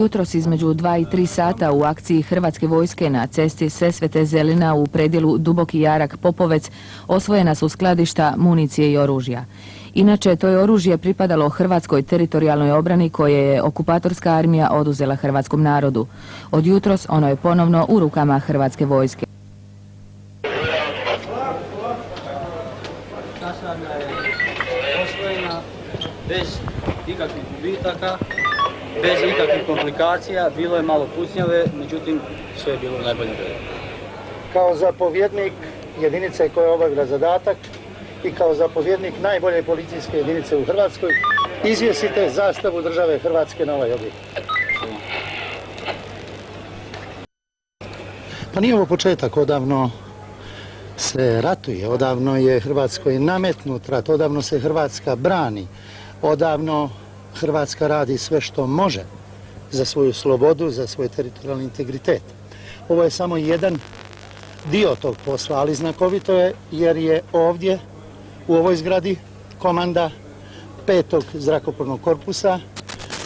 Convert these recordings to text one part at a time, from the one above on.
Jutros između 2 i 3 sata u akciji Hrvatske vojske na cesti Sesvete Zelina u predjelu Duboki Jarak Popovec osvojena su skladišta municije i oružja. Inače, to je oružje pripadalo Hrvatskoj teritorijalnoj obrani koje je okupatorska armija oduzela hrvatskom narodu. Od jutros ono je ponovno u rukama Hrvatske vojske. Kasarna je osvojena bez ikakvih gubitaka, bez ikakvih komplikacija, bilo je malo pucnjave, međutim sve je bilo u najboljem redu. Kao zapovjednik jedinice koja obavlja zadatak i kao zapovjednik najbolje policijske jedinice u Hrvatskoj izvjesite zastavu države Hrvatske na ovaj objekt. Pa nije ovo početak, odavno se ratuje, odavno je Hrvatskoj nametnut rat, odavno se Hrvatska brani, odavno Hrvatska radi sve što može za svoju slobodu, za svoj teritorijalni integritet. Ovo je samo jedan dio tog posla, ali znakovito je jer je ovdje u ovoj zgradi komanda 5. zrakoplovnog korpusa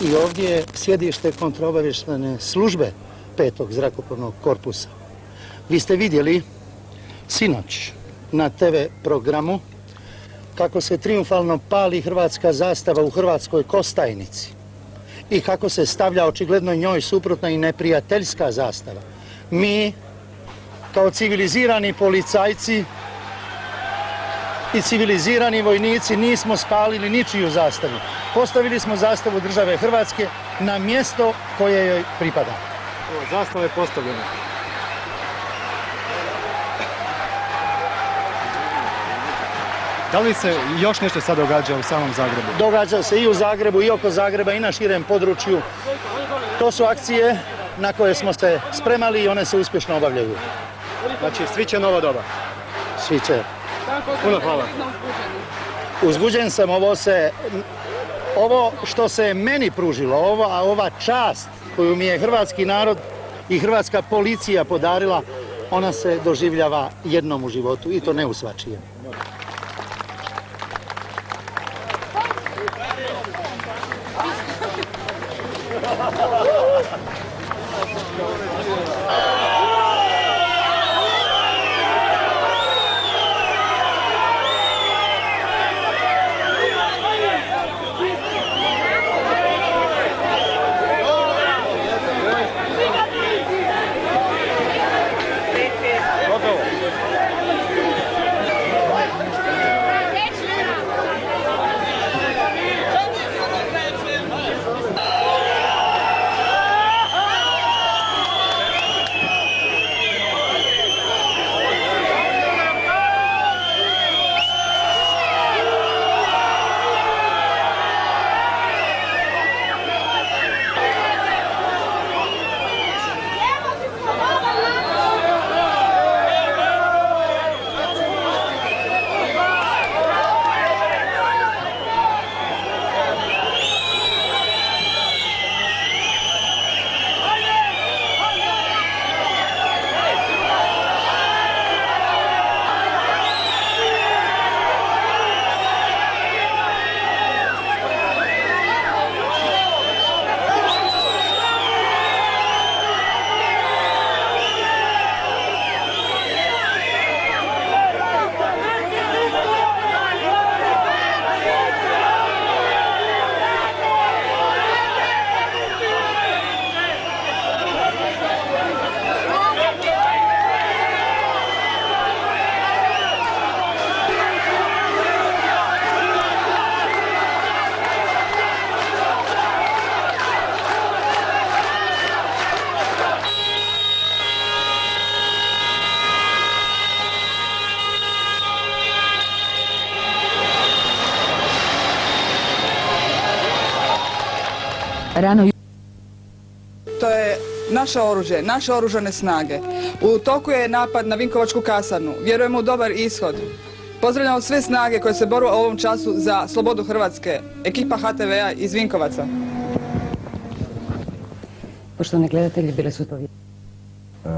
i ovdje je sjedište kontraobavještajne službe 5. zrakoplovnog korpusa. Vi ste vidjeli sinoć na TV programu kako se triumfalno pali hrvatska zastava u Hrvatskoj Kostajnici i kako se stavlja očigledno njoj suprotna i neprijateljska zastava. Mi, kao civilizirani policajci i civilizirani vojnici, nismo spalili ničiju zastavu. Postavili smo zastavu države Hrvatske na mjesto koje joj pripada. Zastava je postavljena. Da li se još nešto sad događa u samom Zagrebu? Događa se i u Zagrebu i oko Zagreba i na širem području. To su akcije na koje smo se spremali i one se uspješno obavljaju. Znači, svi će novo doba? Svi će. Puno hvala. Uzbuđen sam, ovo što se meni pružilo, ova čast koju mi je hrvatski narod i hrvatska policija podarila, ona se doživljava jednom u životu i to ne u svačijem. To je naše oružje, naše oružane snage. U toku je napad na Vinkovačku kasarnu. Vjerujemo u dobar ishod. Pozdravljamo sve snage koje se boru u ovom času za slobodu Hrvatske. Ekipa HTV-a iz Vinkovaca. Poštovani gledatelji, bile su to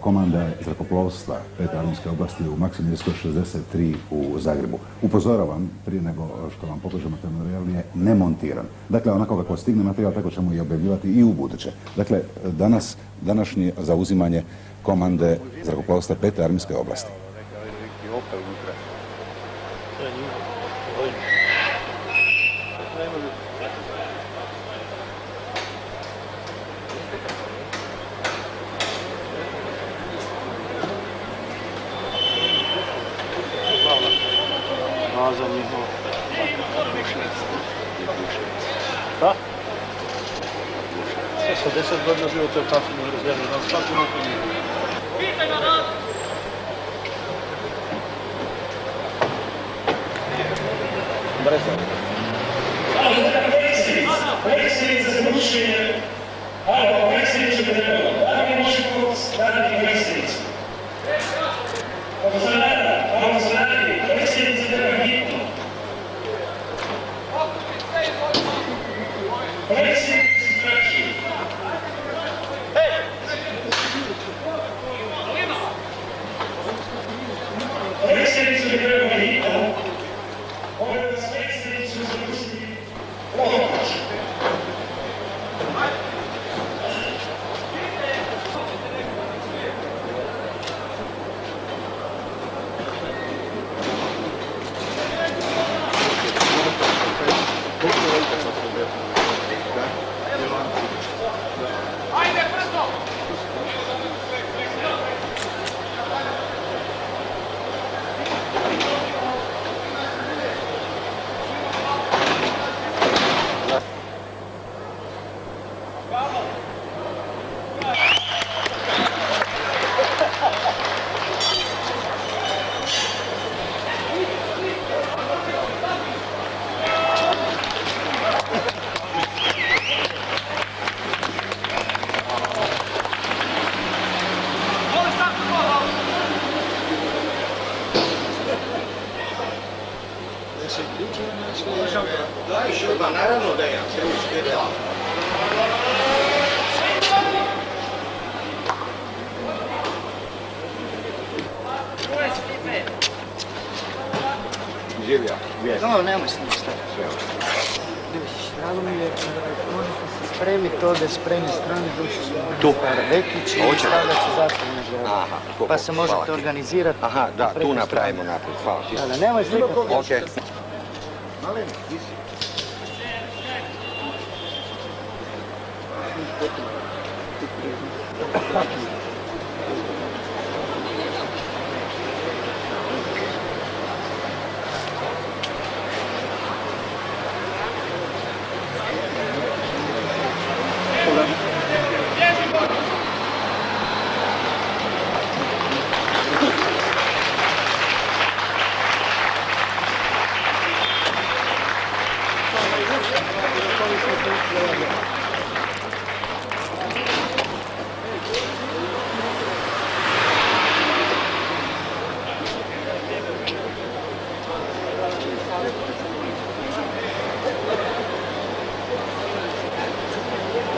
komanda zrakoplovstva 5. armijske oblasti u Maksimirskoj 63 u Zagrebu. Upozoravam, prije nego što vam pokažemo taj materijal, je nemontiran. Dakle, onako kako stigne materijal, tako ćemo i objavljivati i u buduće. Dakle, današnje zauzimanje komande zrakoplovstva 5. armijske oblasti. Da? Sa 10 godina bio to pasivno rezervno, na svaku notu nije. Predsjednica za mišljenje, halo, predsjedniče Bedreva, da li možemo raditi predsjednicu? Ovo se radi, predsjednica treba hitno. Predsjednicu traži. Predsjednicu treba hitno. Ovo je vas predsjednicu zapustiti pomoć. Naravno da ja se uspjela. Živja. No, nemoj se ništa. Drago mi je, možete se spremiti ovdje s prednje strane, doći su ministar Vekić i stavljat se zastavne glede. Pa se možete organizirati. Aha, da, tu napravimo naprijed. Hvala ti. Da, nemoj slikati. Okej.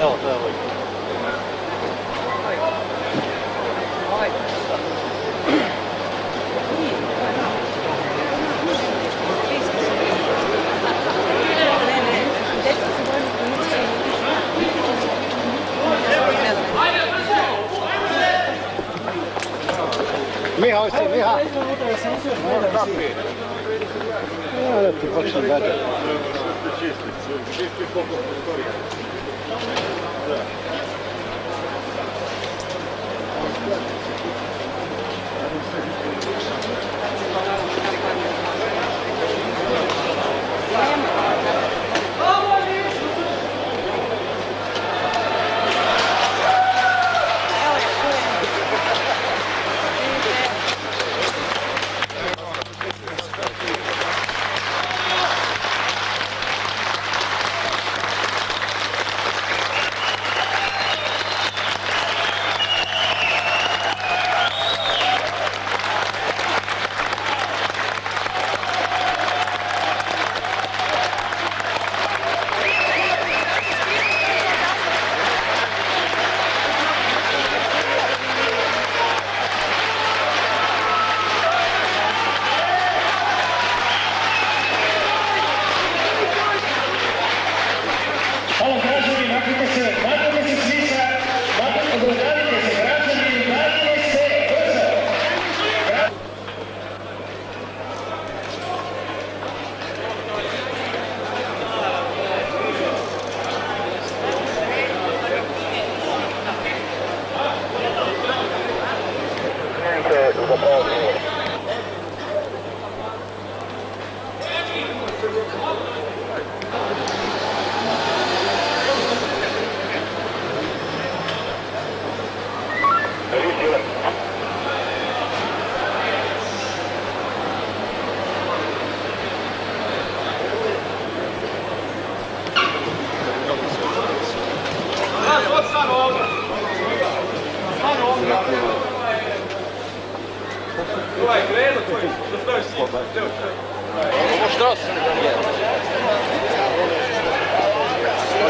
Evo, to je ovo. Miha, oj si, Miha! Ja ti počnem gađati.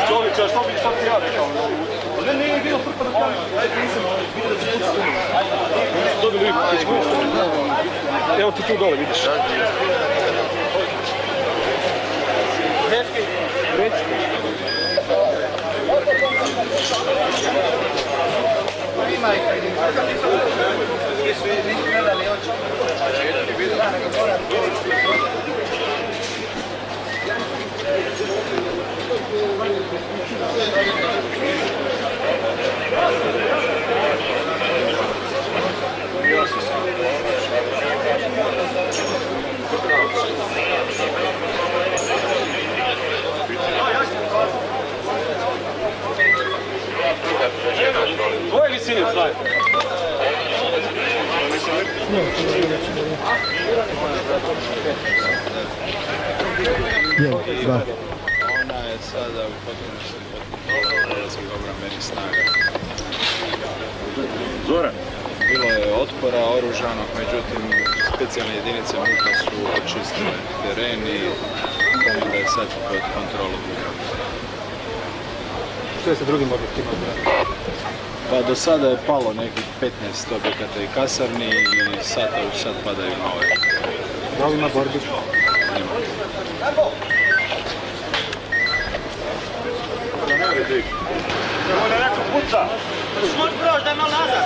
Čovječe, što bi sad ja rekao? Ne, nije bilo prpa da kažem. Nisam vidio da se pucali. Dobili vi pičku. Evo ti tu dole, vidiš. Reci. Koje visine stavite? Ona je sada u potpunosti hrvatskih obrambenih snaga. Zoran? Bilo je otpora oružanog, međutim specijalne jedinice MUP-a su očistile teren i komanda je sad pod kontrolom. Što je sa drugim objektima? Pa do sada je palo nekih 15 objekata i kasarni i sad padaju nove. Da li ima borbi? Nema. Ovo je neko puca! Možeš proći da je malo nazad!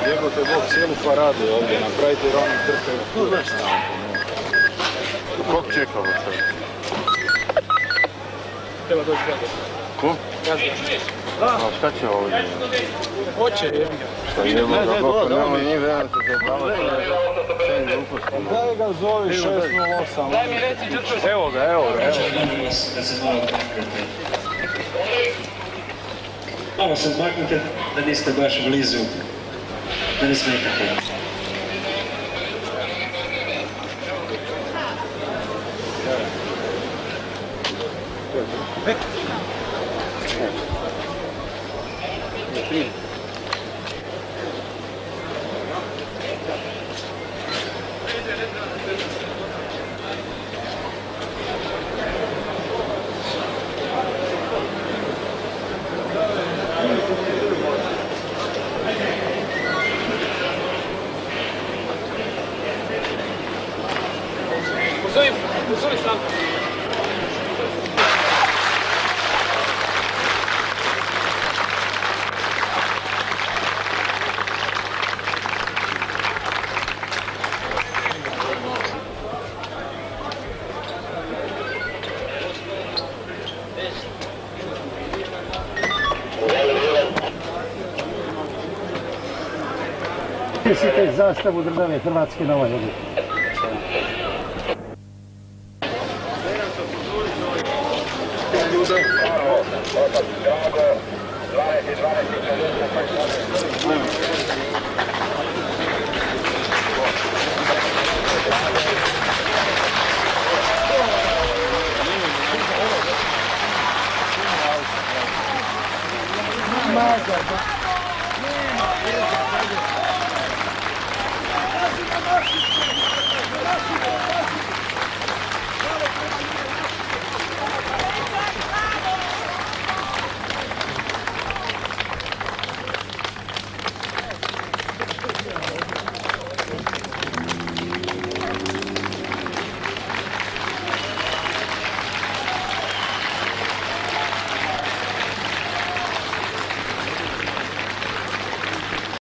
Jebote Bog, cijelu paradu ovdje napraviti jer oni trpaju. Tu znaš tamo. Kog čekamo sad? Treba doći gazda. Ko? A šta će ovdje? Hoće, jebi ga. Šta jebo ga Bog, nemoj njih vedati za bavati. Daj ga zovi 608. Daj mi reci četvrst. Evo ga. Malo se odmaknite da niste baš blizu, da ne smetate. Pozove sam. Pisite zastavu države Hrvatske na ovaj objekt. Maga,